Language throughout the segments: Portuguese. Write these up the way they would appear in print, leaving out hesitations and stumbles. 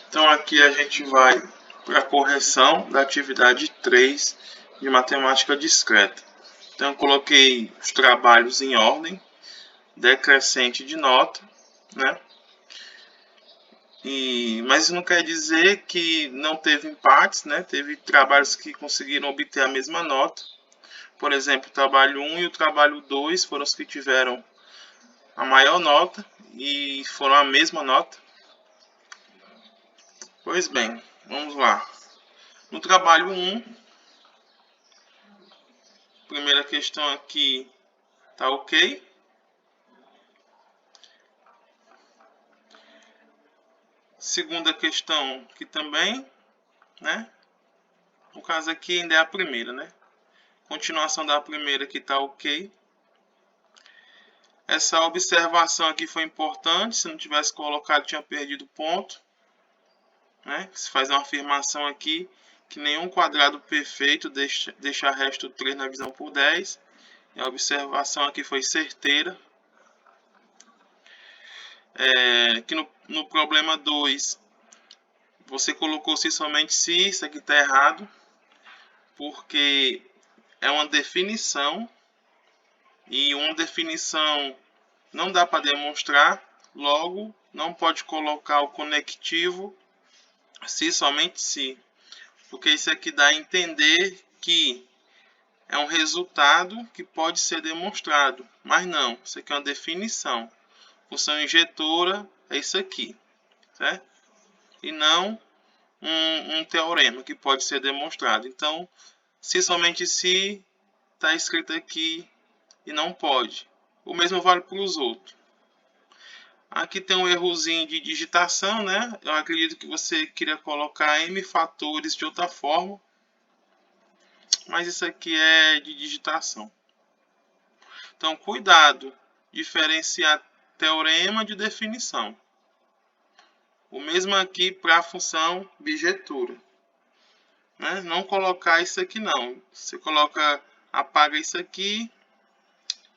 Então aqui a gente vai para a correção da atividade 3 de matemática discreta. Então eu coloquei os trabalhos em ordem decrescente de nota, né? Mas isso não quer dizer que não teve empates, né? Teve trabalhos que conseguiram obter a mesma nota. Por exemplo, o trabalho 1 e o trabalho 2 foram os que tiveram a maior nota e foram a mesma nota. Pois bem, vamos lá. No trabalho 1, primeira questão aqui tá ok. Segunda questão aqui também, né? No caso aqui ainda é a primeira, né? Continuação da primeira que tá ok. Essa observação aqui foi importante, se não tivesse colocado tinha perdido ponto, né? Se faz uma afirmação aqui que nenhum quadrado perfeito deixa resto 3 na divisão por 10. E a observação aqui foi certeira. Que no problema 2 você colocou se somente se, isso aqui está errado, porque é uma definição e uma definição não dá para demonstrar, logo não pode colocar o conectivo se somente se, porque isso aqui dá a entender que é um resultado que pode ser demonstrado, mas não, isso aqui é uma definição. Função injetora é isso aqui, certo? E não um teorema que pode ser demonstrado. Então, se somente se está escrito aqui e não pode. O mesmo vale para os outros. Aqui tem um errozinho de digitação, né? Eu acredito que você queria colocar m fatores de outra forma, mas isso aqui é de digitação. Então, cuidado, diferenciar teorema de definição. O mesmo aqui para a função bijetura. Né? Não colocar isso aqui não. Você coloca, apaga isso aqui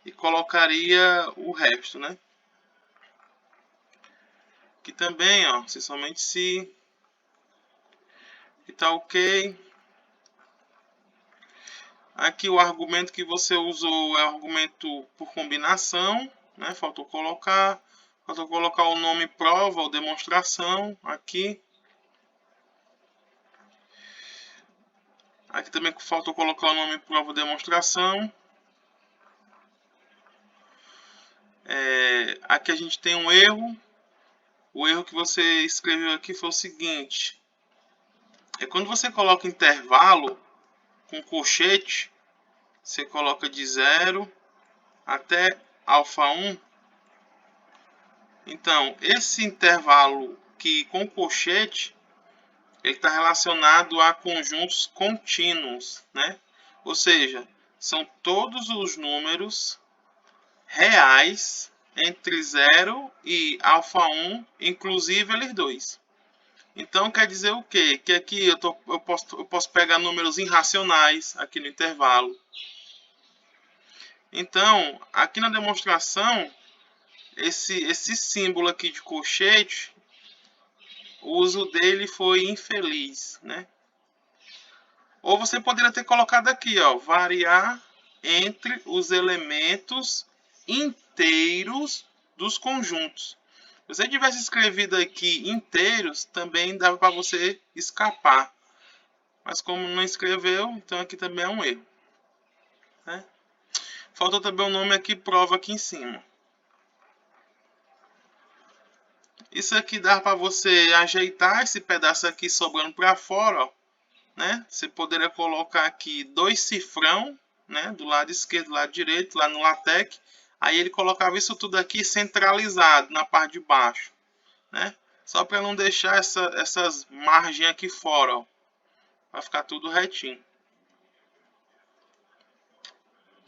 e colocaria o resto, né? Aqui também, ó, se somente se está ok. Aqui o argumento que você usou é o argumento por combinação, né? Faltou colocar o nome prova ou demonstração aqui. Aqui também faltou colocar o nome prova ou demonstração. Aqui a gente tem um erro. O erro que você escreveu aqui foi o seguinte: quando você coloca intervalo com colchete, você coloca de 0 até alfa 1. Então, esse intervalo que com colchete, ele está relacionado a conjuntos contínuos, né? Ou seja, são todos os números reais entre 0 e alfa 1, inclusive eles dois. Então quer dizer o quê? Que aqui eu posso pegar números irracionais aqui no intervalo. Então, aqui na demonstração, esse símbolo aqui de colchete, o uso dele foi infeliz, né? Ou você poderia ter colocado aqui, ó, variar entre os elementos inteiros dos conjuntos. Se você tivesse escrevido aqui inteiros, também dava para você escapar. Mas como não escreveu, então aqui também é um erro. Né? Faltou também o nome aqui, prova aqui em cima. Isso aqui dá para você ajeitar esse pedaço aqui sobrando para fora, ó, né? Você poderia colocar aqui 2 cifrão, né? Do lado esquerdo, do lado direito, lá no LaTeX. Aí ele colocava isso tudo aqui centralizado na parte de baixo, né? Só para não deixar essas margens aqui fora, ó. Vai ficar tudo retinho.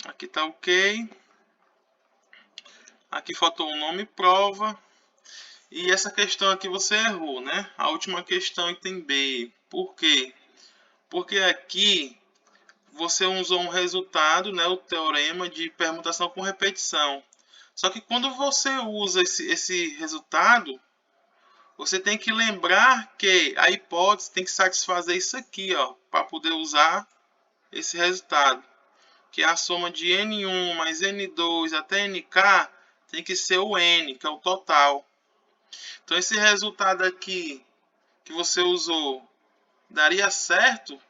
Aqui tá ok. Aqui faltou o nome prova. E essa questão aqui você errou, né? A última questão item B. Por quê? Porque aqui você usou um resultado, né? O teorema de permutação com repetição. Só que quando você usa esse resultado, você tem que lembrar que a hipótese tem que satisfazer isso aqui, ó, para poder usar esse resultado. Que é a soma de N1 mais N2 até NK tem que ser o N, que é o total. Então esse resultado aqui que você usou daria certo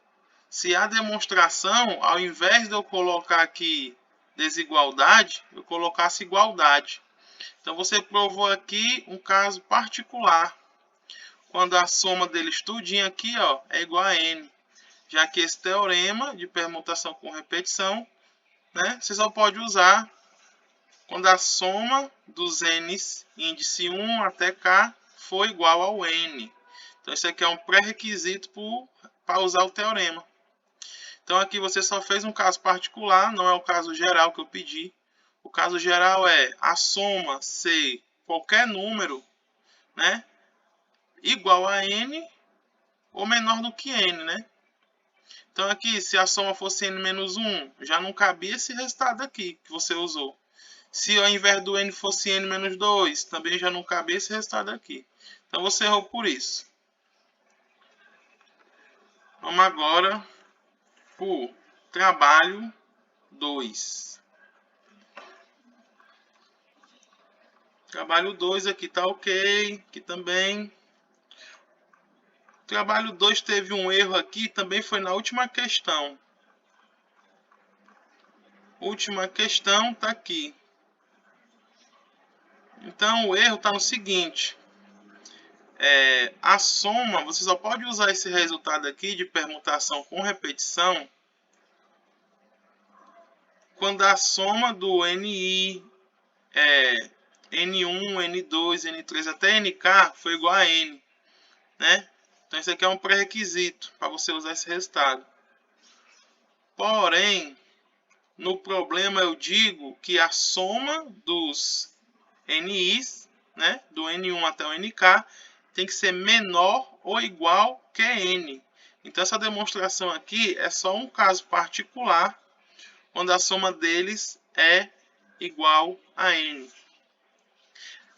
se a demonstração, ao invés de eu colocar aqui desigualdade, eu colocasse igualdade. Então você provou aqui um caso particular, quando a soma deles tudinho aqui, ó, é igual a n. Já que esse teorema de permutação com repetição, né, você só pode usar quando a soma dos n's, índice 1 até k, for igual ao n. Então isso aqui é um pré-requisito para usar o teorema. Então aqui você só fez um caso particular, não é o caso geral que eu pedi. O caso geral é a soma ser qualquer número, né, igual a n ou menor do que n, né? Então aqui, se a soma fosse n menos 1, já não cabia esse resultado aqui que você usou. Se ao invés do n fosse n menos 2, também já não cabia esse resultado aqui. Então você errou por isso. Vamos agora para o trabalho 2. Trabalho 2 aqui está ok, aqui também. Trabalho 2 teve um erro aqui, também foi na última questão. Última questão está aqui. Então o erro está no seguinte. A soma, você só pode usar esse resultado aqui de permutação com repetição quando a soma do NI, N1, N2, N3 até NK foi igual a N, né? Então isso aqui é um pré-requisito para você usar esse resultado. Porém, no problema eu digo que a soma dos NIs, né, do N1 até o NK, tem que ser menor ou igual que N. Então essa demonstração aqui é só um caso particular, quando a soma deles é igual a N.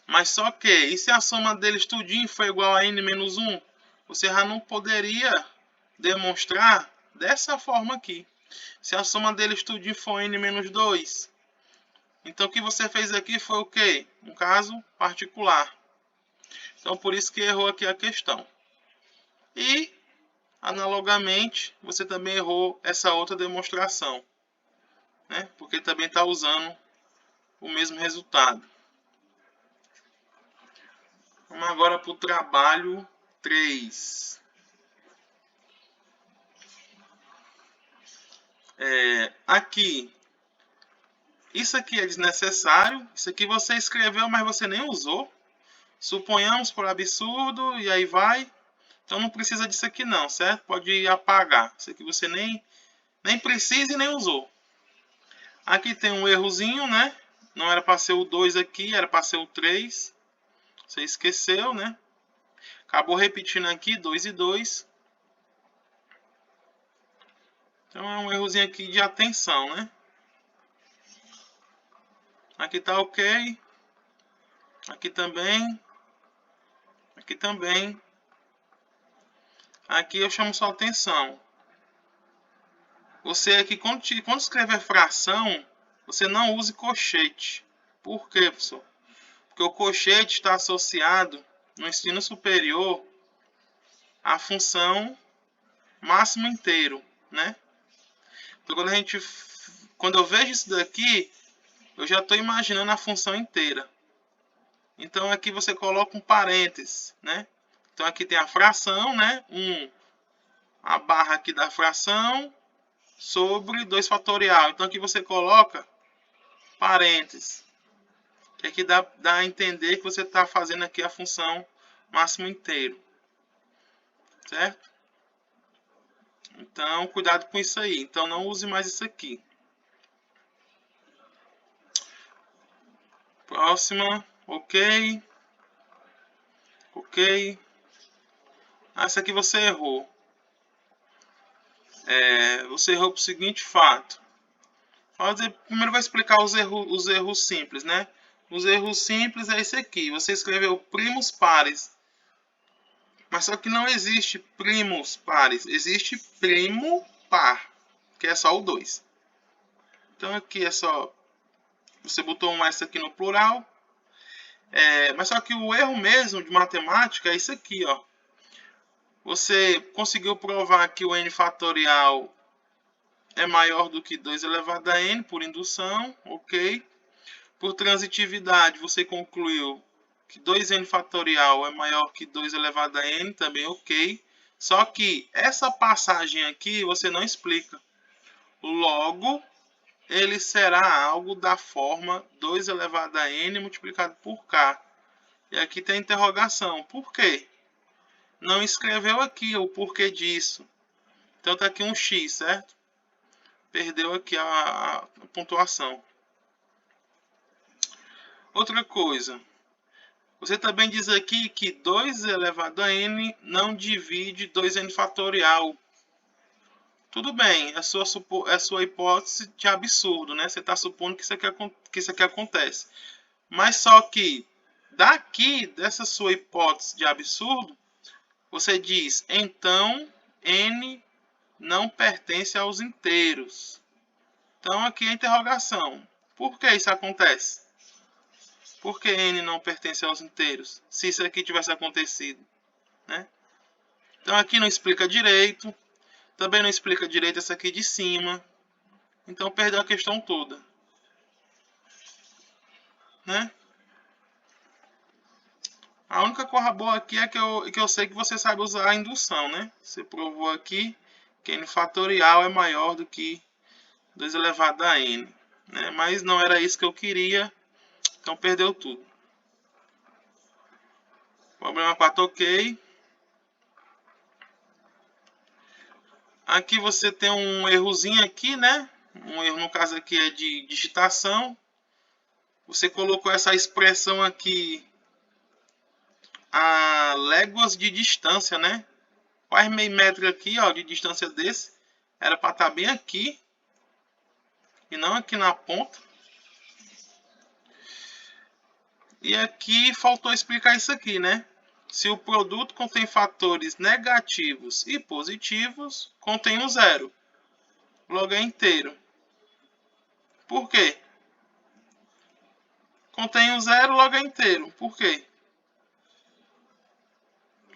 Mas só que, e se a soma deles tudinho for igual a N menos 1? Você já não poderia demonstrar dessa forma aqui. Se a soma deles tudinho for N menos 2. Então o que você fez aqui foi o quê? Um caso particular. Então por isso que errou aqui a questão. E, analogamente, você também errou essa outra demonstração, né? Porque também está usando o mesmo resultado. Vamos agora para o trabalho 3. Aqui, isso aqui é desnecessário. Isso aqui você escreveu, mas você nem usou. Suponhamos por absurdo, e aí vai. Então não precisa disso aqui não, certo? Pode apagar. Isso aqui você nem precisa e nem usou. Aqui tem um errozinho, né? Não era para ser o 2 aqui, era para ser o 3. Você esqueceu, né? Acabou repetindo aqui, 2 e 2. Então é um errozinho aqui de atenção, né? Aqui tá ok. Aqui também. Aqui também. Aqui eu chamo sua atenção. Você aqui, quando escrever fração, você não use colchete. Por quê, professor? Porque o colchete está associado no ensino superior à função máximo inteiro, né? Então quando eu vejo isso daqui, eu já estou imaginando a função inteira. Então aqui você coloca um parênteses, né? Então aqui tem a fração, né? A barra aqui da fração sobre 2 fatorial. Então aqui você coloca parênteses. Que aqui dá a entender que você está fazendo aqui a função máximo inteiro. Certo? Então, cuidado com isso aí. Então, não use mais isso aqui. Próxima. Ok. Ok. Essa aqui você errou. Você errou por seguinte fato. Primeiro vou explicar os erros simples, né? Os erros simples é esse aqui. Você escreveu primos pares Mas só que não existe primos pares, existe primo par, que é só o 2. Então aqui é só, você botou um S aqui no plural, mas só que o erro mesmo de matemática é isso aqui, ó. Você conseguiu provar que o n fatorial é maior do que 2 elevado a n por indução, ok. Por transitividade, você concluiu que 2n fatorial é maior que 2 elevado a n, também ok. Só que essa passagem aqui você não explica. Logo, ele será algo da forma 2 elevado a n multiplicado por k. E aqui tem a interrogação. Por quê? Não escreveu aqui o porquê disso. Então está aqui um x, certo? Perdeu aqui a pontuação. Outra coisa. Você também diz aqui que 2 elevado a n não divide 2n fatorial. Tudo bem, é sua hipótese de absurdo, né? Você está supondo que isso aqui acontece. Mas só que daqui, dessa sua hipótese de absurdo, você diz, então, n não pertence aos inteiros. Então, aqui é a interrogação. Por que isso acontece? Por que n não pertence aos inteiros? Se isso aqui tivesse acontecido, né? Então, aqui não explica direito. Também não explica direito essa aqui de cima. Então, perdeu a questão toda, né? A única coisa boa aqui é que eu sei que você sabe usar a indução, né? Você provou aqui que n fatorial é maior do que 2 elevado a n, né? Mas não era isso que eu queria, então perdeu tudo. Problema 4, ok. Aqui você tem um errozinho aqui, né? Um erro, no caso aqui, é de digitação. Você colocou essa expressão aqui a léguas de distância, né? Quase meio metro aqui, ó, de distância desse. Era para estar bem aqui e não aqui na ponta. E aqui faltou explicar isso aqui, né? Se o produto contém fatores negativos e positivos, contém um zero. Logo é inteiro. Por quê? Contém um zero, logo é inteiro. Por quê?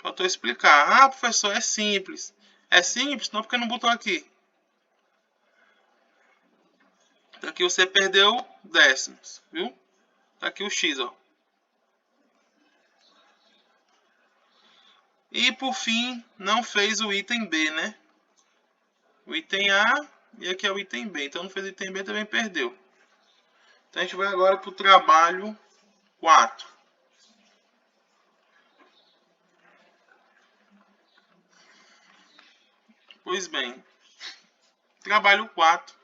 Faltou explicar. Ah, professor, é simples. É simples? Não, porque não botou aqui. Aqui você perdeu décimos, viu? Tá aqui o x, ó. E por fim, não fez o item B, né? O item A e aqui é o item B. Então não fez o item B, também perdeu. Então a gente vai agora para o trabalho 4. Pois bem, trabalho 4.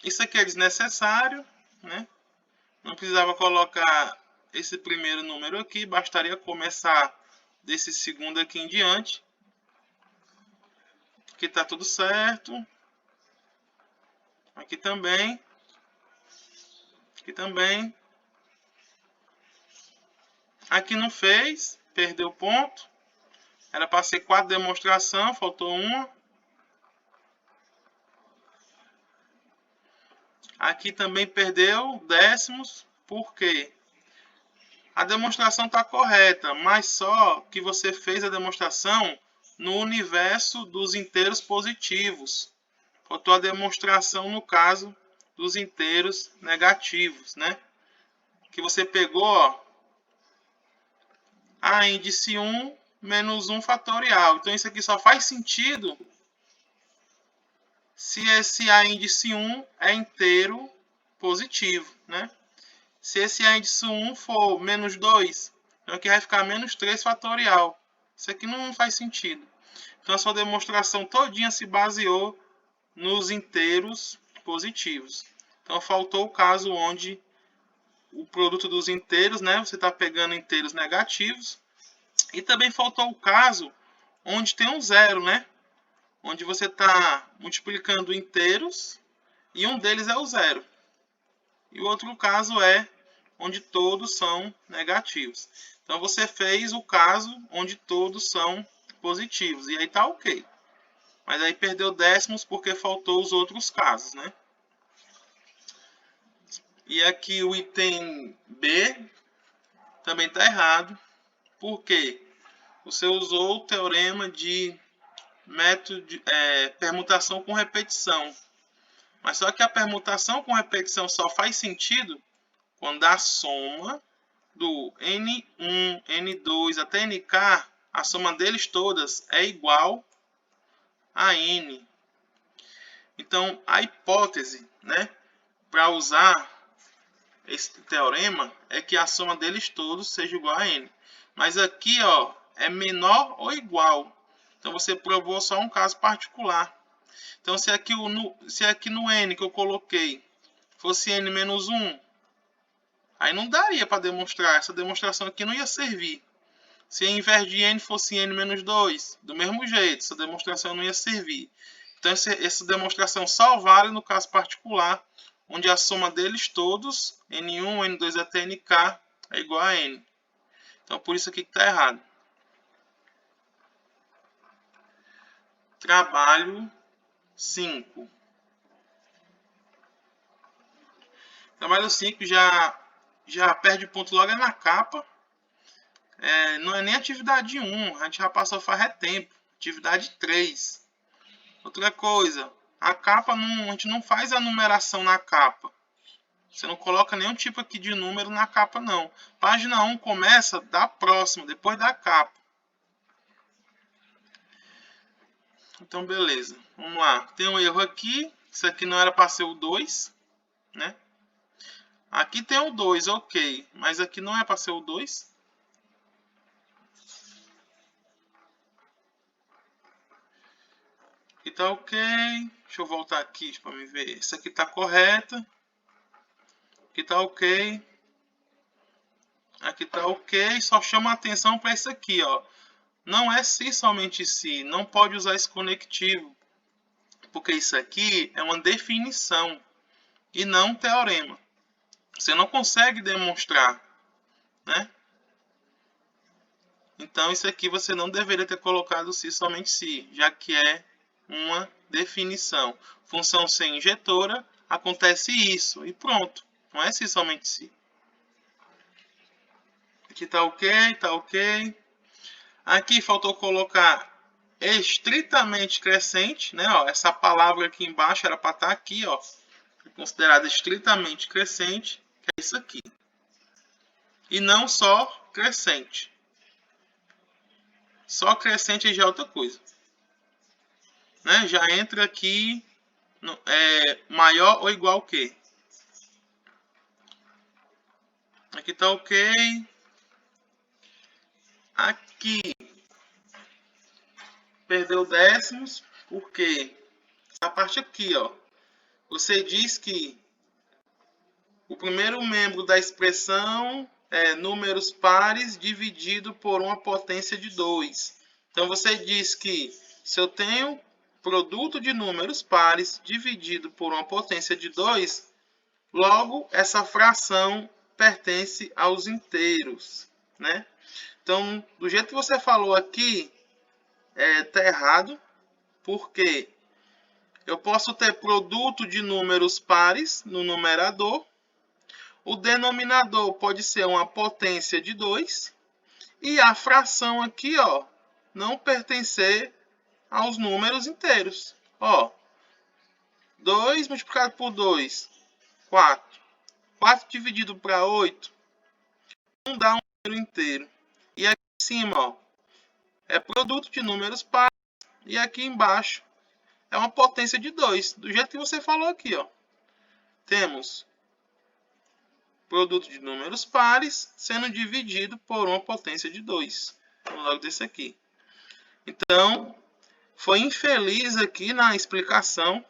Isso aqui é desnecessário, né? Não precisava colocar esse primeiro número aqui, bastaria começar desse segundo aqui em diante. Aqui está tudo certo. Aqui também. Aqui também. Aqui não fez, perdeu ponto. Era para ser 4 demonstração, faltou uma. Aqui também perdeu décimos, por quê? A demonstração está correta, mas só que você fez a demonstração no universo dos inteiros positivos. Faltou a demonstração no caso dos inteiros negativos, né? Que você pegou, ó, a índice 1 menos 1 fatorial. Então isso aqui só faz sentido se esse a índice 1 é inteiro positivo, né? Se esse a índice 1 for menos 2, então aqui vai ficar menos 3 fatorial. Isso aqui não faz sentido. Então a sua demonstração todinha se baseou nos inteiros positivos. Então faltou o caso onde o produto dos inteiros, né? Você está pegando inteiros negativos. E também faltou o caso onde tem um zero, né? Onde você está multiplicando inteiros e um deles é o zero. E o outro caso é onde todos são negativos. Então você fez o caso onde todos são positivos. E aí tá ok. Mas aí perdeu décimos porque faltou os outros casos, né? E aqui o item B também está errado. Por quê? Você usou o teorema de método de permutação com repetição. Mas só que a permutação com repetição só faz sentido quando a soma do N1, N2 até Nk, a soma deles todas é igual a N. Então, a hipótese, né, para usar esse teorema é que a soma deles todos seja igual a N. Mas aqui, ó, é menor ou igual. Então, você provou só um caso particular. Então, se aqui no N que eu coloquei fosse N menos 1, aí não daria para demonstrar. Essa demonstração aqui não ia servir. Se em vez de N fosse N menos 2, do mesmo jeito, essa demonstração não ia servir. Então, essa demonstração só vale no caso particular, onde a soma deles todos, N1, N2 até Nk, é igual a N. Então, por isso aqui que está errado. Trabalho 5. Trabalho 5 já perde ponto logo na capa. Não é nem atividade 1, a gente já passou faz tempo. Atividade 3. Outra coisa, a capa, a gente não faz a numeração na capa. Você não coloca nenhum tipo aqui de número na capa, não. Página 1 começa da próxima, depois da capa. Então, beleza. Vamos lá. Tem um erro aqui. Isso aqui não era para ser o 2, né? Aqui tem o 2, ok. Mas aqui não é para ser o 2. Aqui tá ok. Deixa eu voltar aqui para me ver. Isso aqui tá correta. Aqui tá ok. Aqui tá ok. Só chama a atenção para isso aqui, ó. Não é se somente se. Não pode usar esse conectivo. Porque isso aqui é uma definição e não um teorema. Você não consegue demonstrar, né? Então, isso aqui você não deveria ter colocado se somente se, já que é uma definição. Função sem injetora, acontece isso e pronto. Não é se somente se. Aqui tá ok, tá ok. Aqui faltou colocar estritamente crescente, né? Ó, essa palavra aqui embaixo era para estar aqui, ó. Considerada estritamente crescente, que é isso aqui. E não só crescente. Só crescente já é outra coisa. Né? Já entra aqui maior ou igual que. Aqui está ok. Aqui perdeu décimos, porque essa parte aqui, ó, você diz que o primeiro membro da expressão é números pares dividido por uma potência de 2. Então você diz que se eu tenho produto de números pares dividido por uma potência de 2, logo essa fração pertence aos inteiros, né? Então, do jeito que você falou aqui, tá errado, porque eu posso ter produto de números pares no numerador, o denominador pode ser uma potência de 2, e a fração aqui, ó, não pertencer aos números inteiros. Ó, 2 multiplicado por 2, 4. 4 dividido para 8, não dá um número inteiro. E aqui em cima, ó, é produto de números pares. E aqui embaixo é uma potência de 2. Do jeito que você falou aqui, ó. Temos produto de números pares sendo dividido por uma potência de 2. Vamos logo desse aqui. Então, foi infeliz aqui na explicação,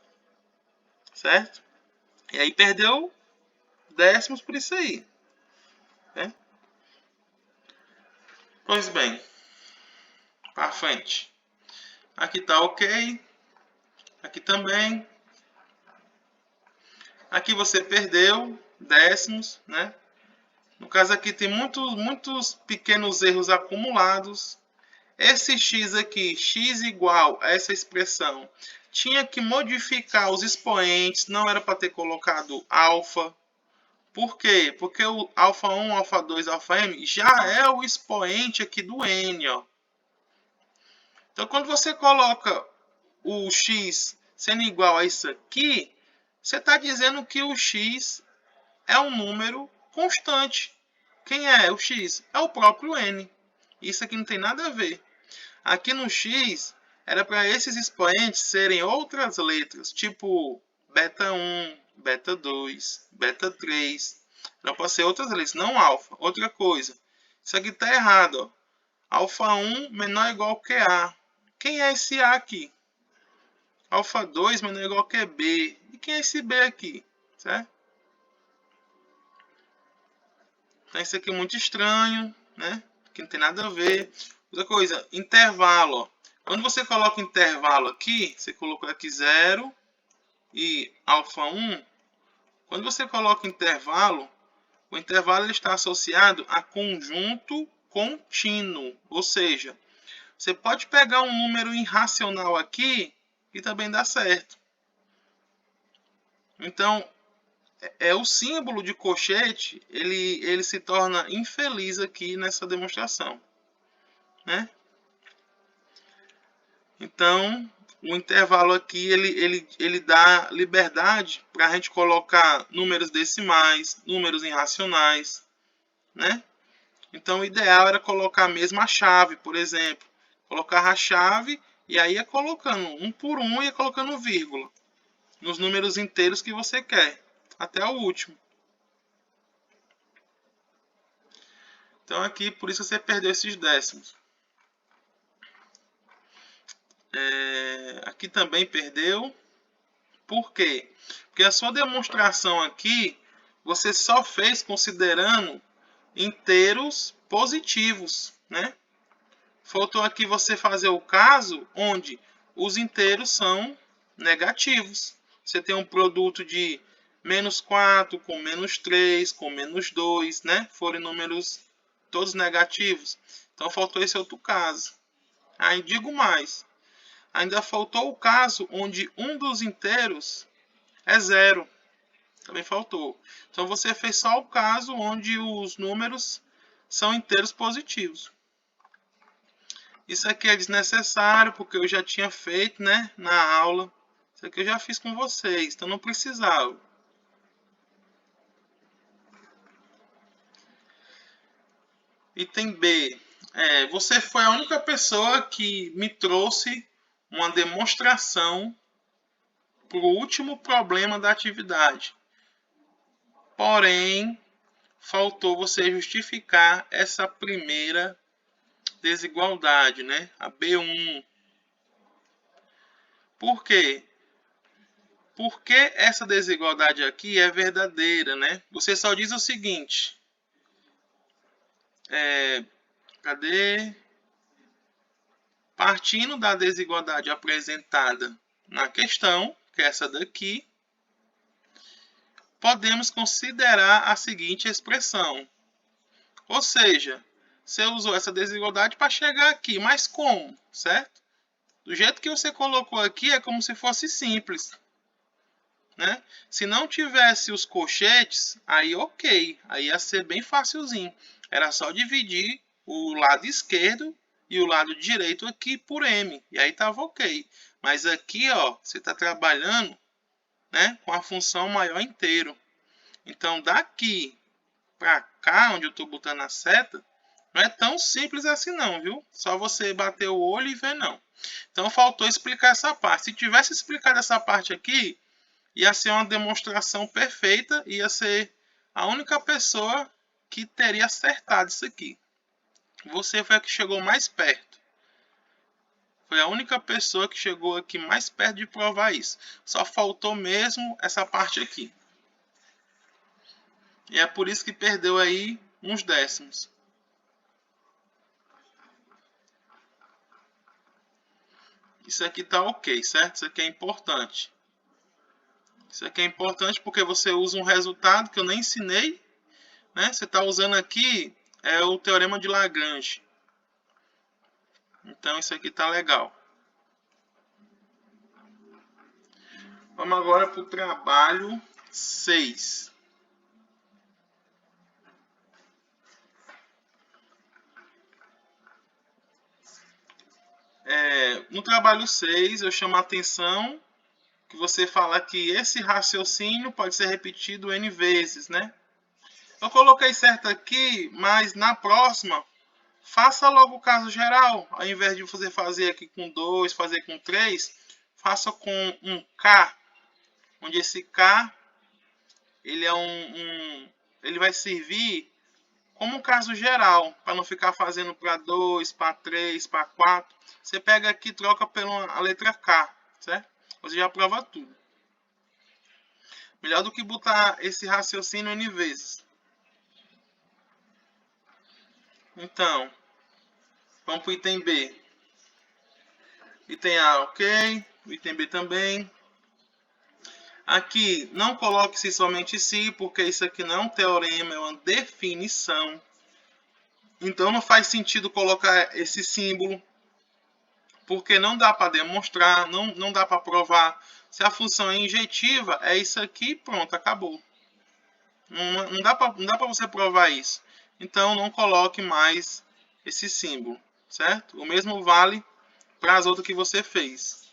certo? E aí perdeu décimos por isso aí, né? Pois bem, para frente. Aqui está ok. Aqui também. Aqui você perdeu décimos, né? No caso aqui tem muitos pequenos erros acumulados. Esse x aqui, x igual a essa expressão, tinha que modificar os expoentes, não era para ter colocado alfa. Por quê? Porque o alfa 1, alfa 2, alfa m já é o expoente aqui do n. Ó. Então, quando você coloca o x sendo igual a isso aqui, você está dizendo que o x é um número constante. Quem é o x? É o próprio n. Isso aqui não tem nada a ver. Aqui no x, era para esses expoentes serem outras letras, tipo beta 1, beta 2, beta 3. Não pode ser outras letras, não alfa. Outra coisa, isso aqui está errado. Ó. Alfa 1 menor ou igual que A. Quem é esse A aqui? Alfa 2 menor ou igual que B. E quem é esse B aqui? Certo? Então isso aqui é muito estranho, né? Que não tem nada a ver. Outra coisa, intervalo. Ó. Quando você coloca intervalo aqui, você colocou aqui 0 e alfa 1. Quando você coloca intervalo, o intervalo ele está associado a conjunto contínuo. Ou seja, você pode pegar um número irracional aqui e também dá certo. Então, o símbolo de colchete, ele se torna infeliz aqui nessa demonstração. Né? Então, o intervalo aqui, ele dá liberdade para a gente colocar números decimais, números irracionais, né? Então, o ideal era colocar mesmo a chave, por exemplo. Colocar a chave e aí ia colocando um por um, ia colocando vírgula nos números inteiros que você quer, até o último. Então, aqui, por isso você perdeu esses décimos. Aqui também perdeu. Por quê? Porque a sua demonstração aqui, você só fez considerando inteiros positivos, né? Faltou aqui você fazer o caso onde os inteiros são negativos. Você tem um produto de menos 4, com menos 3, com menos 2, né? Foram números todos negativos. Então faltou esse outro caso. Aí digo mais. Ainda faltou o caso onde um dos inteiros é 0. Também faltou. Então você fez só o caso onde os números são inteiros positivos. Isso aqui é desnecessário porque eu já tinha feito, né, na aula. Isso aqui eu já fiz com vocês, então não precisava. Item B. Você foi a única pessoa que me trouxe uma demonstração para o último problema da atividade. Porém, faltou você justificar essa primeira desigualdade, né? A B1. Por quê? Porque essa desigualdade aqui é verdadeira, né? Você só diz o seguinte. Cadê? Partindo da desigualdade apresentada na questão, que é essa daqui, podemos considerar a seguinte expressão. Ou seja, você usou essa desigualdade para chegar aqui, mas como, certo? Do jeito que você colocou aqui, é como se fosse simples. Né? Se não tivesse os colchetes, aí ok, aí ia ser bem facilzinho. Era só dividir o lado esquerdo e o lado direito aqui por m, e aí estava ok. Mas aqui, ó, você está trabalhando, né, com a função maior inteiro. Então, daqui para cá, onde eu estou botando a seta, não é tão simples assim não, viu? Só você bater o olho e ver não. Então, faltou explicar essa parte. Se tivesse explicado essa parte aqui, ia ser uma demonstração perfeita, ia ser a única pessoa que teria acertado isso aqui. Você foi a que chegou mais perto. Foi a única pessoa que chegou aqui mais perto de provar isso. Só faltou mesmo essa parte aqui. E é por isso que perdeu aí uns décimos. Isso aqui tá ok, certo? Isso aqui é importante. Isso aqui é importante porque você usa um resultado que eu nem ensinei, né? Você está usando aqui o teorema de Lagrange. Então isso aqui está legal. Vamos agora para o trabalho 6. No trabalho 6, eu chamo a atenção que você fala que esse raciocínio pode ser repetido N vezes, né? Eu coloquei certo aqui, mas na próxima, faça logo o caso geral. Ao invés de você fazer aqui com 2, fazer com 3, faça com um K, onde esse K ele é ele vai servir como um caso geral, para não ficar fazendo para 2, para 3, para 4. Você pega aqui e troca pela letra K, certo? Você já prova tudo. Melhor do que botar esse raciocínio N vezes. Então, vamos para o item B. Item A, ok. O item B também. Aqui, não coloque-se somente se, porque isso aqui não é um teorema, é uma definição. Então, não faz sentido colocar esse símbolo, porque não dá para demonstrar, não dá para provar. Se a função é injetiva, é isso aqui, pronto, acabou. Não dá para você provar isso. Então, não coloque mais esse símbolo, certo? O mesmo vale para as outras que você fez.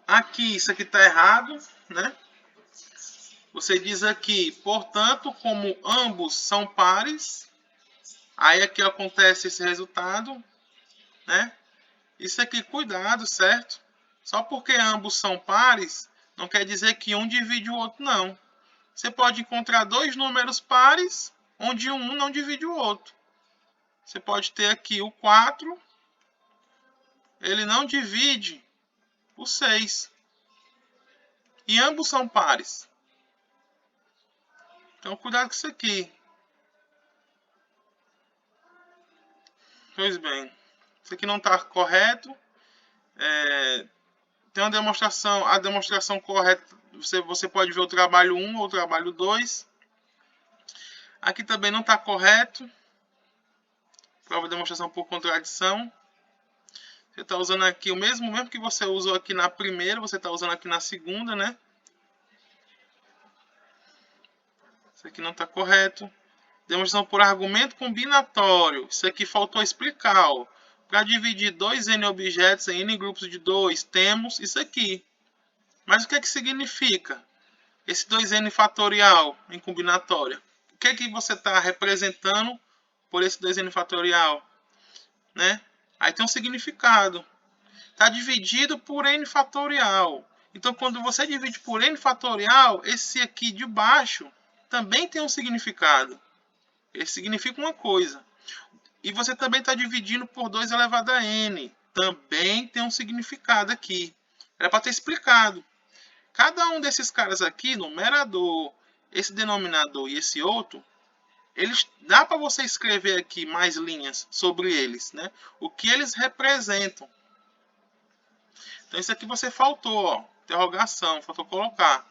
Aqui, isso aqui está errado, né? Você diz aqui, portanto, como ambos são pares, aí aqui acontece esse resultado, né? Isso aqui, cuidado, certo? Só porque ambos são pares, não quer dizer que um divide o outro, não. Você pode encontrar dois números pares, onde um não divide o outro. Você pode ter aqui o 4, ele não divide o 6. E ambos são pares. Então, cuidado com isso aqui. Pois bem, isso aqui não está correto. Tem uma demonstração, a demonstração correta, você pode ver o trabalho 1 ou o trabalho 2. Aqui também não está correto. Prova de demonstração por contradição. Você está usando aqui o mesmo que você usou aqui na primeira, você está usando aqui na segunda, né? Isso aqui não está correto. Demonstração por argumento combinatório. Isso aqui faltou explicar, ó. Para dividir 2n objetos em n grupos de 2, temos isso aqui. Mas o que é que significa esse 2n fatorial em combinatória? O que é que você está representando por esse 2n fatorial? Né? Aí tem um significado. Está dividido por n fatorial. Então, quando você divide por n fatorial, esse aqui de baixo também tem um significado. Ele significa uma coisa. E você também está dividindo por 2 elevado a n. Também tem um significado aqui. Era para ter explicado. Cada um desses caras aqui, numerador, esse denominador e esse outro, eles dá para você escrever aqui mais linhas sobre eles, né? O que eles representam. Então isso aqui você faltou, ó, interrogação, faltou colocar.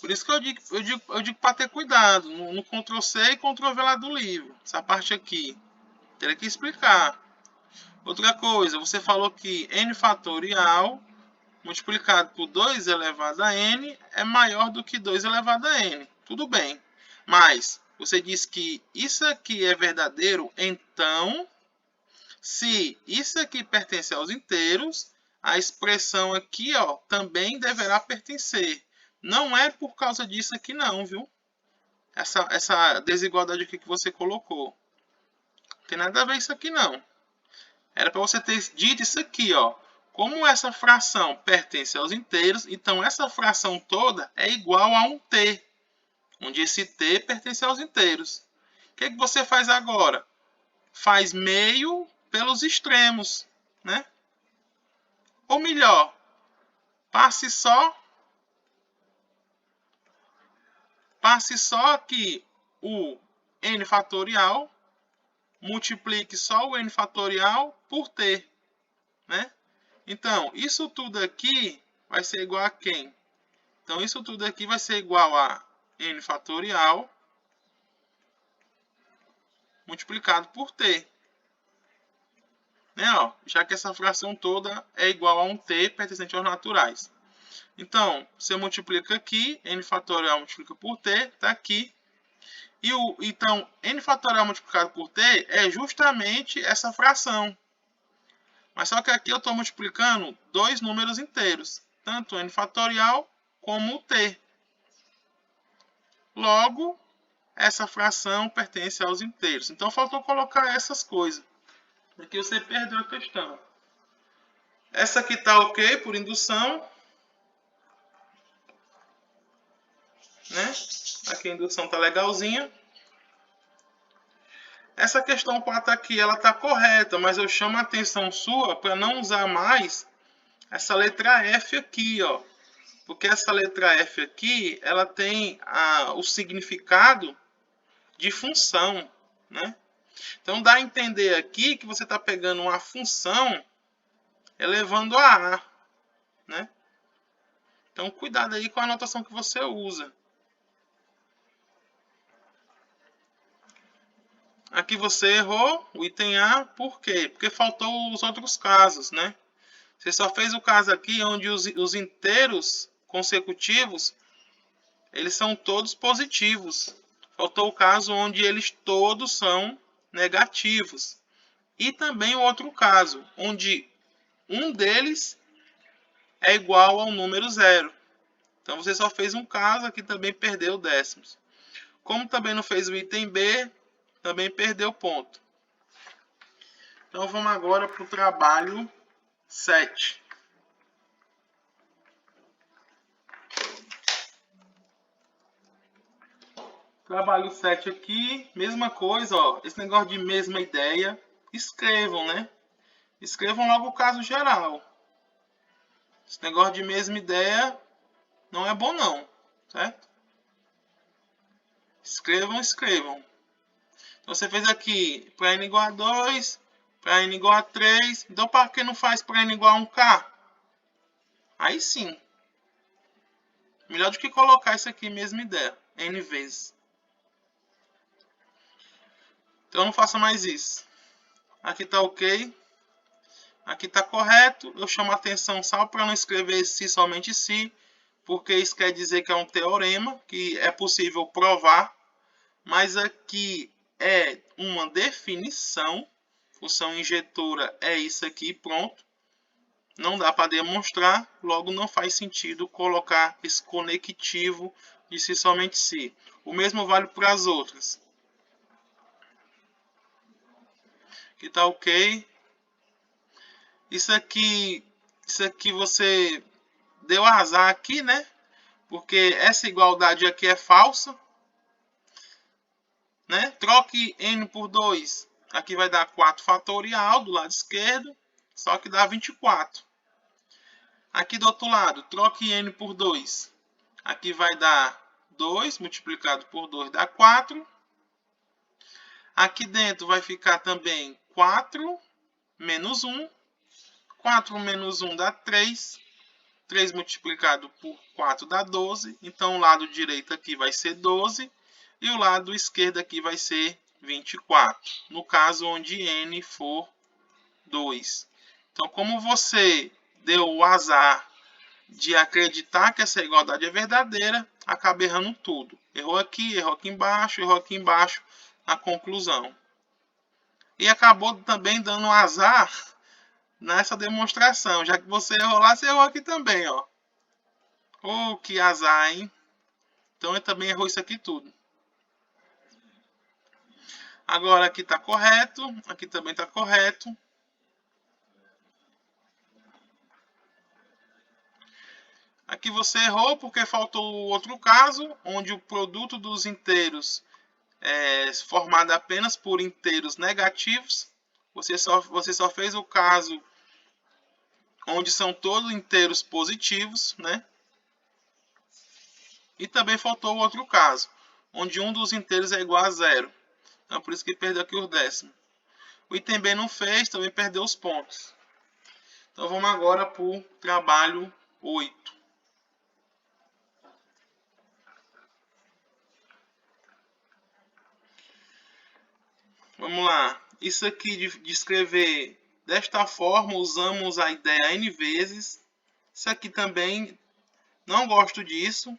Por isso que eu digo para ter cuidado no Ctrl C e Ctrl V lá do livro. Essa parte aqui. Teria que explicar. Outra coisa, você falou que n fatorial multiplicado por 2 elevado a n é maior do que 2 elevado a n. Tudo bem. Mas você diz que isso aqui é verdadeiro, então, se isso aqui pertence aos inteiros, a expressão aqui, ó, também deverá pertencer. Não é por causa disso aqui não, viu? Essa desigualdade aqui que você colocou. Não tem nada a ver isso aqui não. Era para você ter dito isso aqui, ó. Como essa fração pertence aos inteiros, então essa fração toda é igual a um t, onde esse t pertence aos inteiros. O que você faz agora? Faz meio pelos extremos, né? Ou melhor, passe só aqui o n fatorial, multiplique só o n fatorial por t, né? Então, isso tudo aqui vai ser igual a quem? Então, isso tudo aqui vai ser igual a n fatorial multiplicado por t. Né, ó, já que essa fração toda é igual a um t pertencente aos naturais. Então, você multiplica aqui, n fatorial multiplica por t, está aqui. Então, n fatorial multiplicado por t é justamente essa fração. Mas só que aqui eu estou multiplicando dois números inteiros, tanto n fatorial como o t. Logo, essa fração pertence aos inteiros. Então, faltou colocar essas coisas. Aqui você perdeu a questão. Essa aqui está ok por indução. Né? Aqui a indução está legalzinha. Essa questão 4 aqui, ela está correta, mas eu chamo a atenção sua para não usar mais essa letra F aqui, ó. Porque essa letra F aqui, ela tem o significado de função, né? Então, dá a entender aqui que você está pegando uma função elevando a A, né? Então, cuidado aí com a anotação que você usa. Aqui você errou o item A, por quê? Porque faltou os outros casos, né? Você só fez o caso aqui onde os inteiros consecutivos, eles são todos positivos. Faltou o caso onde eles todos são negativos. E também o outro caso, onde um deles é igual ao número 0. Então você só fez um caso, aqui também perdeu décimos. Como também não fez o item B, também perdeu ponto. Então vamos agora para o trabalho 7. Trabalho 7 aqui, mesma coisa, ó, esse negócio de mesma ideia, escrevam, né? Escrevam logo o caso geral. Esse negócio de mesma ideia não é bom não, certo? Escrevam. Então você fez aqui para n igual a 2, para n igual a 3, então para que não faz para n igual a 1k? Aí sim. Melhor do que colocar isso aqui, mesma ideia, n vezes. Então não faça mais isso. Aqui está ok. Aqui está correto. Eu chamo a atenção só para não escrever se somente se, porque isso quer dizer que é um teorema, que é possível provar. Mas aqui é uma definição. Função injetora é isso aqui, pronto. Não dá para demonstrar, logo não faz sentido colocar esse conectivo de se somente se. O mesmo vale para as outras. Aqui tá ok. Isso aqui você deu azar aqui, né? Porque essa igualdade aqui é falsa. Né? Troque n por 2. Aqui vai dar 4 fatorial do lado esquerdo, só que dá 24. Aqui do outro lado, troque n por 2. Aqui vai dar 2 multiplicado por 2 dá 4. Aqui dentro vai ficar também 4 menos 1. 4 menos 1 dá 3. 3 multiplicado por 4 dá 12. Então, o lado direito aqui vai ser 12. E o lado esquerdo aqui vai ser 24. No caso onde n for 2. Então, como você deu o azar de acreditar que essa igualdade é verdadeira, acaba errando tudo. Errou aqui embaixo na conclusão. E acabou também dando azar nessa demonstração. Já que você errou lá, você errou aqui também, ó. Oh, que azar, hein? Então, eu também errou isso aqui tudo. Agora, aqui está correto. Aqui também está correto. Aqui você errou porque faltou o outro caso, onde o produto dos inteiros é formado apenas por inteiros negativos. Você só fez o caso onde são todos inteiros positivos, né? E também faltou o outro caso, onde um dos inteiros é igual a 0. Então, por isso que perdeu aqui os décimos. O item B não fez, também perdeu os pontos. Então, vamos agora para o trabalho 8. Vamos lá. Isso aqui de escrever desta forma, usamos a ideia N vezes. Isso aqui também, não gosto disso.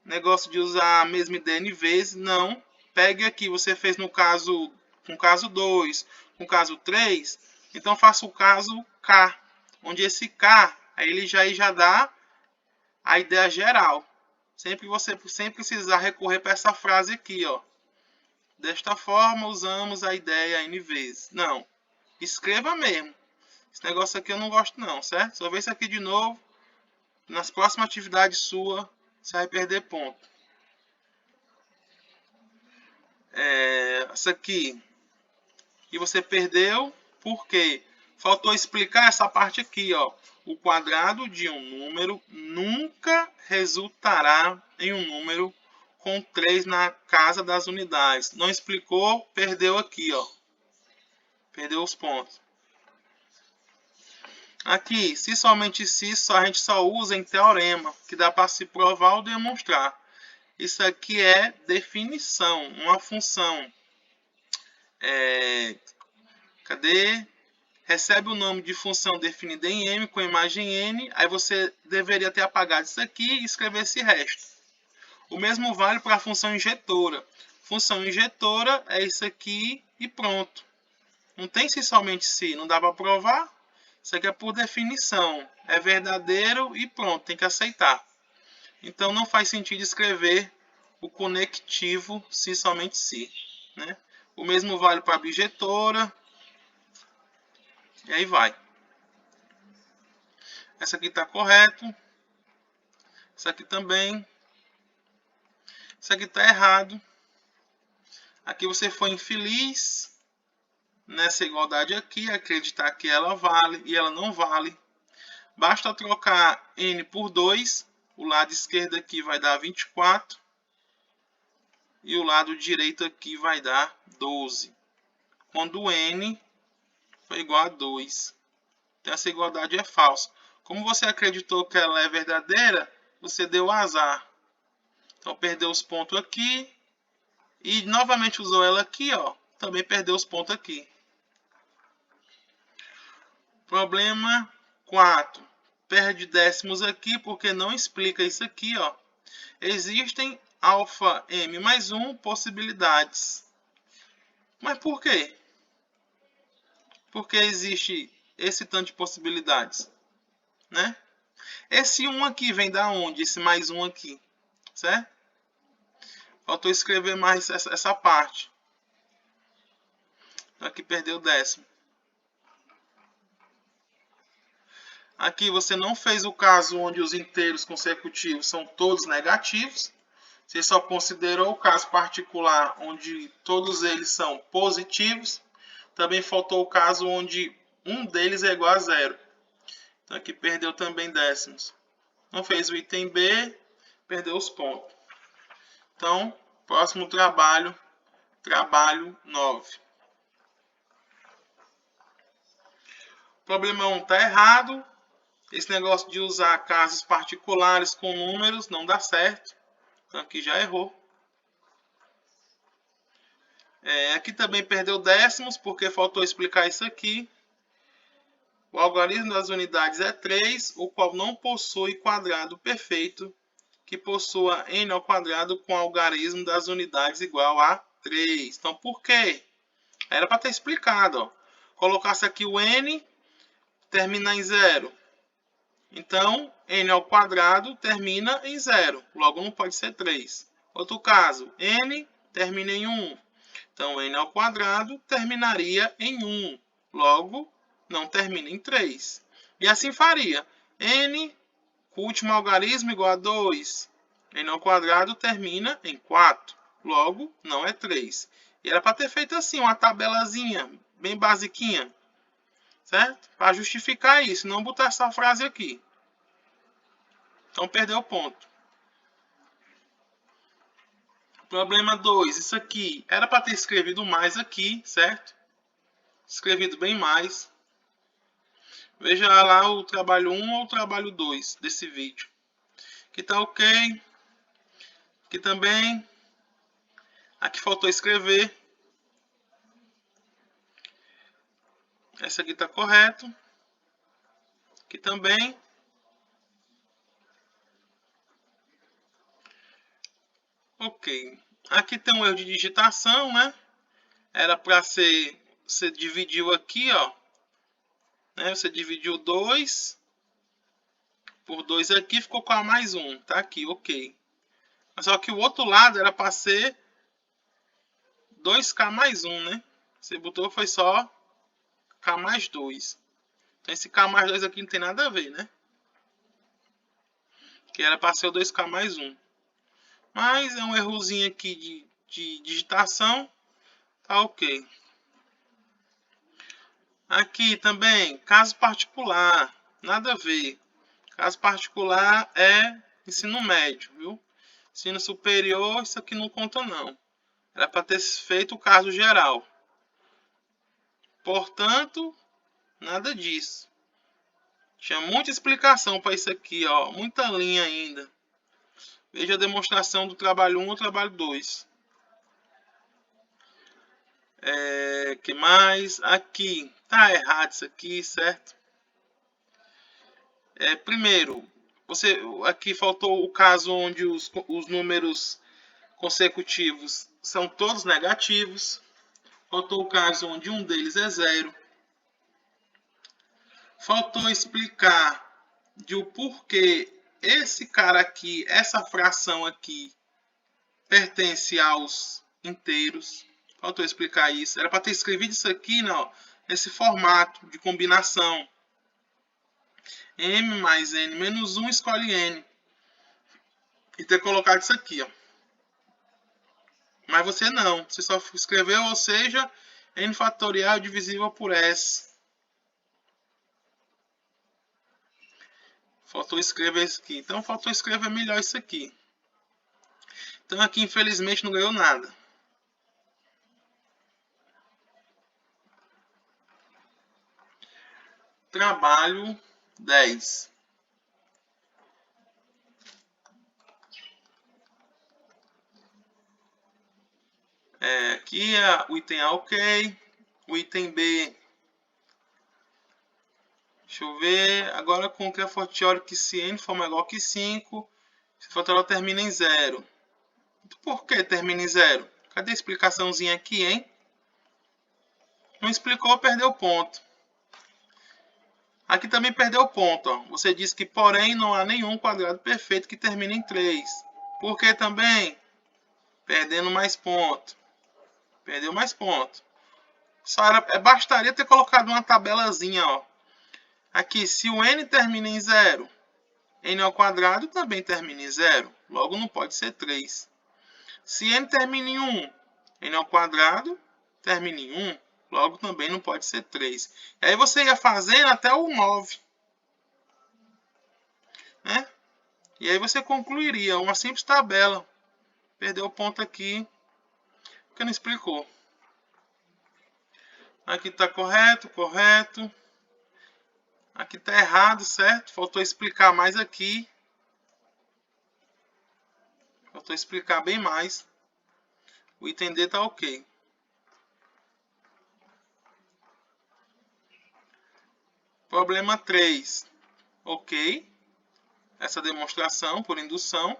Negócio de usar a mesma ideia N vezes, não. Pegue aqui, você fez no caso, com caso 2, com caso 3. Então, faça o caso K. Onde esse K, aí ele já dá a ideia geral. Sem precisar recorrer para essa frase aqui, ó. Desta forma, usamos a ideia N vezes. Não. Escreva mesmo. Esse negócio aqui eu não gosto não, certo? Só ver isso aqui de novo. Nas próximas atividades sua, você vai perder ponto. Essa aqui. E você perdeu porque faltou explicar essa parte aqui, ó. O quadrado de um número nunca resultará em um número com 3 na casa das unidades. Não explicou, perdeu aqui, ó. Perdeu os pontos. Aqui, se somente se, a gente só usa em teorema, que dá para se provar ou demonstrar. Isso aqui é definição, uma função. Cadê? Recebe o nome de função definida em M com imagem N, aí você deveria ter apagado isso aqui e escrever esse resto. O mesmo vale para a função injetora. Função injetora é isso aqui e pronto. Não tem se somente se, não dá para provar. Isso aqui é por definição, é verdadeiro e pronto, tem que aceitar. Então não faz sentido escrever o conectivo se somente se, né? O mesmo vale para a objetora. E aí vai. Essa aqui está correto. Essa aqui também. Isso aqui está errado. Aqui você foi infeliz nessa igualdade aqui, acreditar que ela vale e ela não vale. Basta trocar n por 2. O lado esquerdo aqui vai dar 24. E o lado direito aqui vai dar 12. Quando n foi igual a 2. Então essa igualdade é falsa. Como você acreditou que ela é verdadeira, você deu azar. Então perdeu os pontos aqui. E novamente usou ela aqui, ó. Também perdeu os pontos aqui. Problema 4. Perde décimos aqui porque não explica isso aqui, ó. Existem alfa m mais 1 possibilidades. Mas por quê? Porque existe esse tanto de possibilidades, né? Esse 1 aqui vem da onde? Esse mais 1 aqui, certo? Faltou escrever mais essa parte. Aqui perdeu o décimo. Aqui você não fez o caso onde os inteiros consecutivos são todos negativos. Você só considerou o caso particular onde todos eles são positivos. Também faltou o caso onde um deles é igual a zero. Então aqui perdeu também décimos. Não fez o item B, perdeu os pontos. Então, próximo trabalho, trabalho 9. Problema 1 está errado. Esse negócio de usar casos particulares com números não dá certo. Então aqui já errou. Aqui também perdeu décimos, porque faltou explicar isso aqui. O algarismo das unidades é 3, o qual não possui quadrado perfeito que possua n ao quadrado com algarismo das unidades igual a 3. Então, por quê? Era para ter explicado. Ó. Colocasse aqui o n, termina em 0. Então, n ao quadrado termina em 0. Logo, não pode ser 3. Outro caso, n termina em 1. Então, n ao quadrado terminaria em 1. Logo, não termina em 3. E assim faria. N, com o último algarismo, igual a 2. N ao quadrado termina em 4. Logo, não é 3. E era para ter feito assim, uma tabelazinha bem basiquinha. Certo? Para justificar isso, não botar essa frase aqui. Então, perdeu o ponto. Problema 2. Isso aqui era para ter escrevido mais aqui, certo? Escrevido bem mais. Veja lá o trabalho 1 ou o trabalho 2 desse vídeo. Aqui tá ok. Aqui também. Aqui faltou escrever. Essa aqui tá correto. Aqui também. Ok. Aqui tem um erro de digitação, né? Era para ser... Você dividiu aqui, ó. Né? Você dividiu 2 por 2 aqui, ficou com A mais 1. Tá aqui, ok. Mas só que o outro lado era para ser 2K mais 1, né? Você botou foi só K mais 2. Então esse K mais 2 aqui não tem nada a ver, né? Que era para ser o 2K mais 1. Mas é um errozinho aqui de digitação. Tá ok. Aqui também, caso particular. Nada a ver. Caso particular é ensino médio, viu? Ensino superior, isso aqui não conta não. Era para ter feito o caso geral. Portanto, nada disso. Tinha muita explicação para isso aqui, ó. Muita linha ainda. Veja a demonstração do trabalho 1 ou trabalho 2. Que mais? Aqui. Tá errado isso aqui, certo? Primeiro, aqui faltou o caso onde os números consecutivos são todos negativos. Faltou o caso onde um deles é 0. Faltou explicar de o porquê esse cara aqui, essa fração aqui, pertence aos inteiros. Faltou explicar isso. Era para ter escrevido isso aqui, não, nesse formato de combinação. M mais N menos 1 escolhe N. E ter colocado isso aqui, ó. Mas você não. Você só escreveu, ou seja, N fatorial divisível por S. Faltou escrever isso aqui. Então faltou escrever melhor isso aqui. Então aqui infelizmente não ganhou nada. Trabalho 10. Aqui o item A ok. O item B. Deixa eu ver. Agora com que a fortiori que se n for maior que 5, se fatorial termina em 0. Por que termina em 0? Cadê a explicaçãozinha aqui, hein? Não explicou, perdeu ponto. Aqui também perdeu ponto. Ó. Você diz que, porém, não há nenhum quadrado perfeito que termine em 3. Por que também? Perdendo mais ponto. Perdeu mais ponto. Bastaria ter colocado uma tabelazinha. Ó. Aqui, se o n termina em 0, n ao quadrado também termina em 0. Logo, não pode ser 3. Se n termina em 1, n ao quadrado termina em 1. Logo, também não pode ser 3. E aí você ia fazendo até o 9. Né? E aí você concluiria uma simples tabela. Perdeu o ponto aqui, porque não explicou. Aqui está correto, correto. Aqui está errado, certo? Faltou explicar mais aqui. Faltou explicar bem mais. O item D está ok. Problema 3. Ok. Essa demonstração por indução.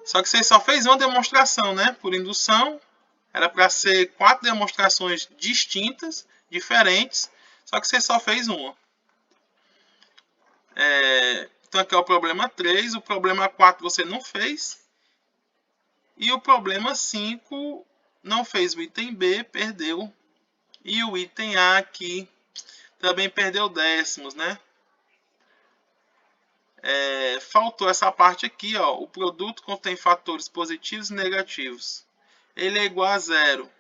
Só que você só fez uma demonstração, né? Por indução. Era para ser 4 demonstrações distintas, diferentes. Só que você só fez uma. Então aqui é o problema 3. O problema 4 você não fez. E o problema 5 não fez o item B, perdeu. E o item A aqui também perdeu décimos, né? Faltou essa parte aqui, ó. O produto contém fatores positivos e negativos. Ele é igual a 0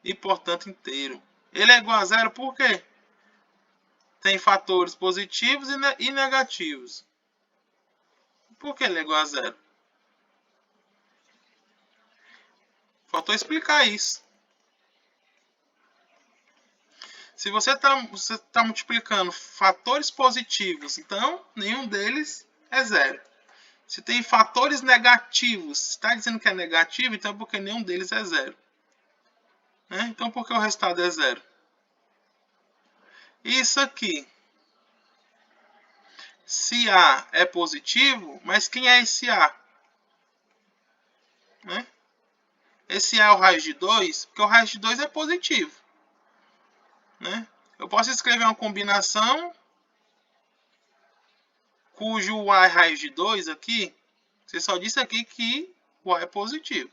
e, portanto, inteiro. Ele é igual a 0 por quê? Tem fatores positivos e negativos. Por que ele é igual a 0? Faltou explicar isso. Se você tá multiplicando fatores positivos, então nenhum deles é zero. Se tem fatores negativos, está dizendo que é negativo, então é porque nenhum deles é zero. Né? Então por que o resultado é zero? Isso aqui. Se A é positivo, mas quem é esse A? Né? Esse A é o raiz de 2, porque o raiz de 2 é positivo. Né? Eu posso escrever uma combinação cujo A é raiz de 2 aqui. Você só disse aqui que o A é positivo.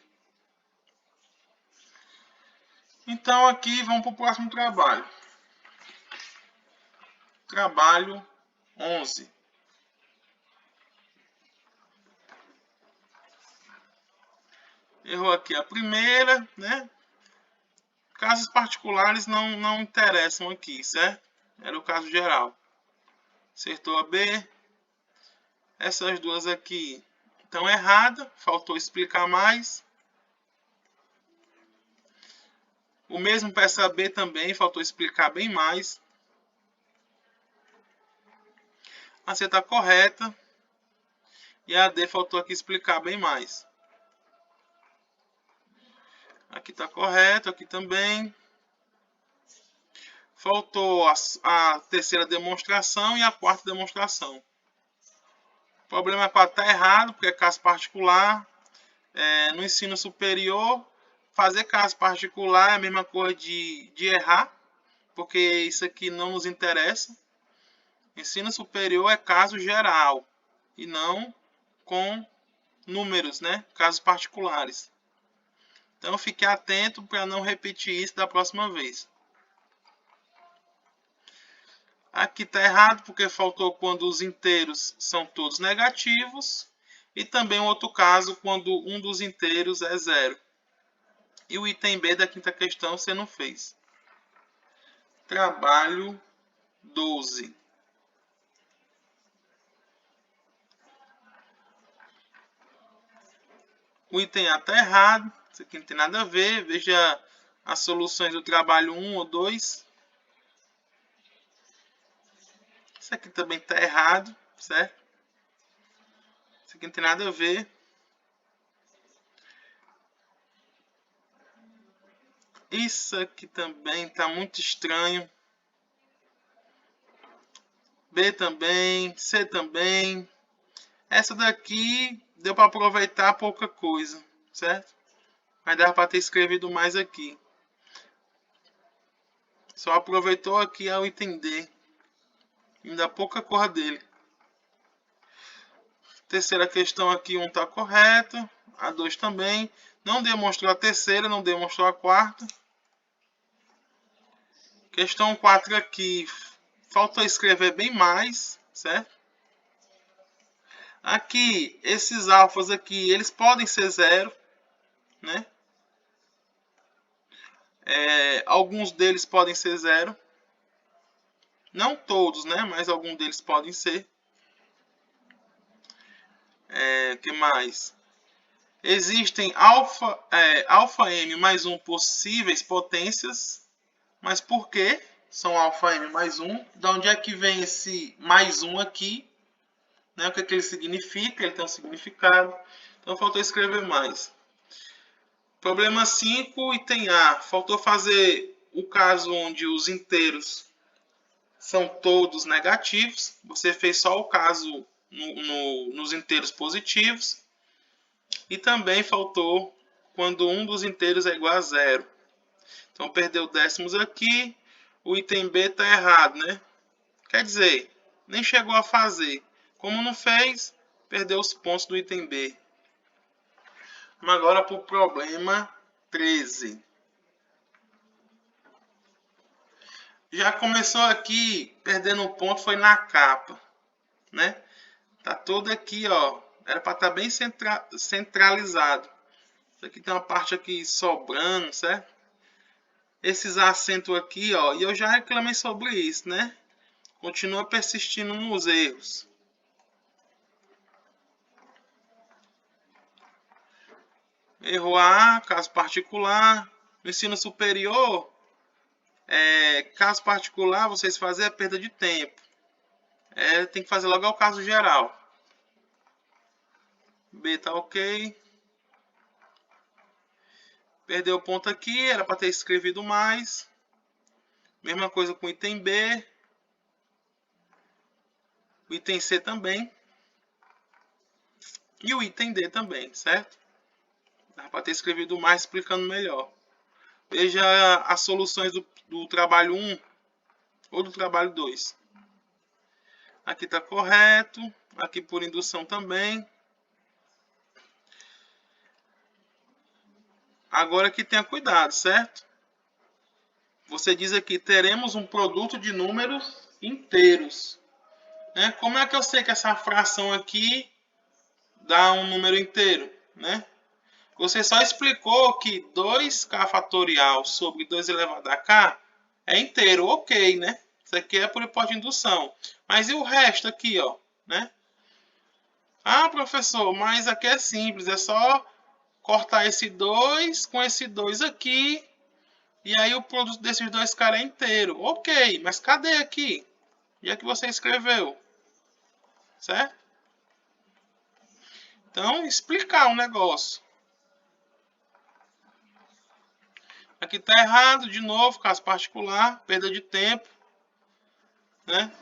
Então aqui vamos para o próximo trabalho. Trabalho 11. Errou aqui a primeira, né? Casos particulares não interessam aqui, certo? Era o caso geral. Acertou a B. Essas duas aqui estão erradas. Faltou explicar mais. O mesmo para essa B também. Faltou explicar bem mais. A C está correta. E a D faltou aqui explicar bem mais. Aqui está correto. Aqui também. Faltou a terceira demonstração e a quarta demonstração. O problema 4 está errado, porque é caso particular. No ensino superior, fazer caso particular é a mesma coisa de errar, porque isso aqui não nos interessa. Ensino superior é caso geral e não com números, né? Casos particulares. Então fique atento para não repetir isso da próxima vez. Aqui está errado porque faltou quando os inteiros são todos negativos e também outro caso quando um dos inteiros é zero. E o item B da quinta questão você não fez. Trabalho 12. O item A está errado. Isso aqui não tem nada a ver. Veja as soluções do trabalho 1 ou 2. Isso aqui também está errado, certo? Isso aqui não tem nada a ver. Isso aqui também está muito estranho. B também, C também. Essa daqui deu para aproveitar pouca coisa, certo? Mas dava para ter escrevido mais aqui. Só aproveitou aqui ao item D. Ainda pouca cor dele. Terceira questão aqui, 1 está correto. A 2 também. Não demonstrou a terceira, não demonstrou a quarta. Questão 4 aqui. Falta escrever bem mais, certo? Aqui, esses alfas aqui, eles podem ser zero, né? Alguns deles podem ser zero. Não todos, né? Mas alguns deles podem ser. Que mais? Existem alfa m mais 1 possíveis potências. Mas por que são alfa m mais 1? De onde é que vem esse mais 1 aqui? Né? O que, é que ele significa? Ele tem um significado. Então faltou escrever mais. Problema 5, item A. Faltou fazer o caso onde os inteiros são todos negativos. Você fez só o caso nos inteiros positivos. E também faltou quando um dos inteiros é igual a zero. Então perdeu décimos aqui. O item B está errado, né? Quer dizer, nem chegou a fazer. Como não fez, perdeu os pontos do item B. Vamos agora para o problema 13. Já começou aqui, perdendo um ponto, foi na capa, né? Tá todo aqui, ó. Era para estar bem centralizado. Isso aqui tem uma parte aqui sobrando, certo? Esses acentos aqui, ó. E eu já reclamei sobre isso, né? Continua persistindo nos erros. Erro A, caso particular. No ensino superior, Caso particular, vocês fazem a perda de tempo. Tem que fazer logo ao caso geral. B tá ok. Perdeu o ponto aqui, era para ter escrevido mais. Mesma coisa com o item B. O item C também. E o item D também, certo? Dá para ter escrevido mais explicando melhor. Veja as soluções do trabalho 1 ou do trabalho 2. Aqui está correto. Aqui por indução também. Agora que tenha cuidado, certo? Você diz aqui, teremos um produto de números inteiros. Como é que eu sei que essa fração aqui dá um número inteiro? Você só explicou que 2k fatorial sobre 2 elevado a k é inteiro, ok, né? Isso aqui é por hipótese de indução. Mas e o resto aqui, ó, né? Ah, professor, mas aqui é simples, é só cortar esse 2 com esse 2 aqui, e aí o produto desses dois caras é inteiro. Ok, mas cadê aqui? E é que você escreveu? Certo? Então, explicar um negócio. Aqui está errado, de novo, caso particular, perda de tempo.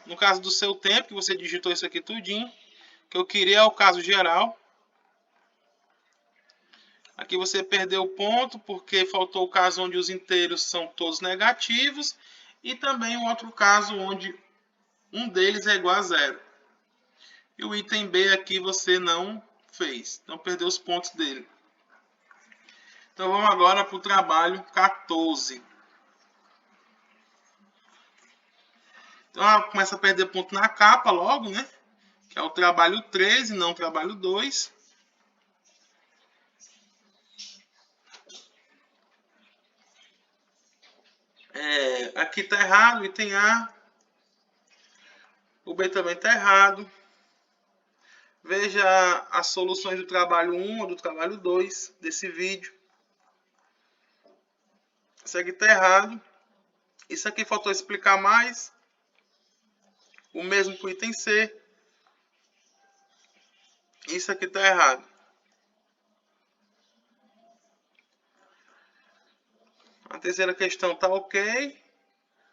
No caso do seu tempo, que você digitou isso aqui tudinho, que eu queria é o caso geral. Aqui você perdeu o ponto, porque faltou o caso onde os inteiros são todos negativos, e também o outro caso onde um deles é igual a zero. E o item B aqui você não fez, então perdeu os pontos dele. Então vamos agora para o trabalho 14. Então começa a perder ponto na capa logo, né? Que é o trabalho 3 e não o trabalho 2. Aqui está errado, item A. O B também está errado. Veja as soluções do trabalho 1 ou do trabalho 2 desse vídeo. Isso aqui está errado. Isso aqui faltou explicar mais. O mesmo para o item C. Isso aqui está errado. A terceira questão está ok.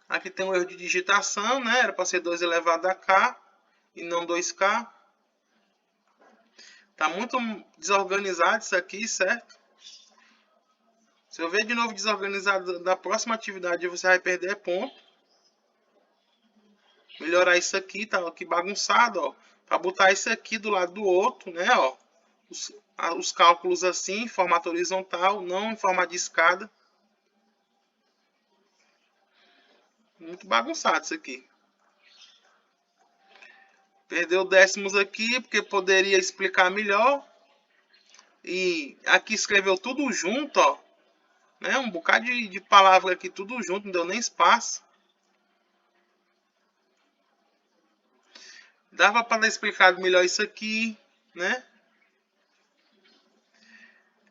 Aqui tem um erro de digitação, né? Era para ser 2 elevado a k e não 2k. Tá muito desorganizado isso aqui, certo? Se eu ver de novo desorganizado da próxima atividade, você vai perder ponto. Melhorar isso aqui, tá aqui bagunçado, ó. Para botar isso aqui do lado do outro, né, ó. Os cálculos assim, em formato horizontal, não em forma de escada. Muito bagunçado isso aqui. Perdeu décimos aqui, porque poderia explicar melhor. E aqui escreveu tudo junto, ó. Um bocado de palavra aqui, tudo junto, não deu nem espaço. Dava para ter explicado melhor isso aqui, né?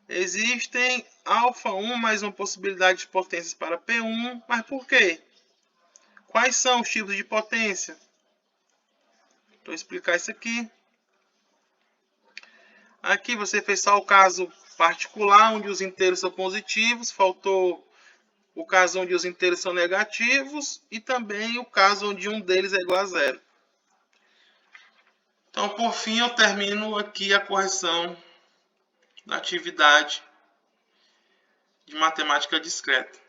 Existem alfa 1 mais uma possibilidade de potências para P1, mas por quê? Quais são os tipos de potência? Vou explicar isso aqui. Aqui você fez só o caso particular, onde os inteiros são positivos, faltou o caso onde os inteiros são negativos e também o caso onde um deles é igual a zero. Então, por fim, eu termino aqui a correção da atividade de matemática discreta.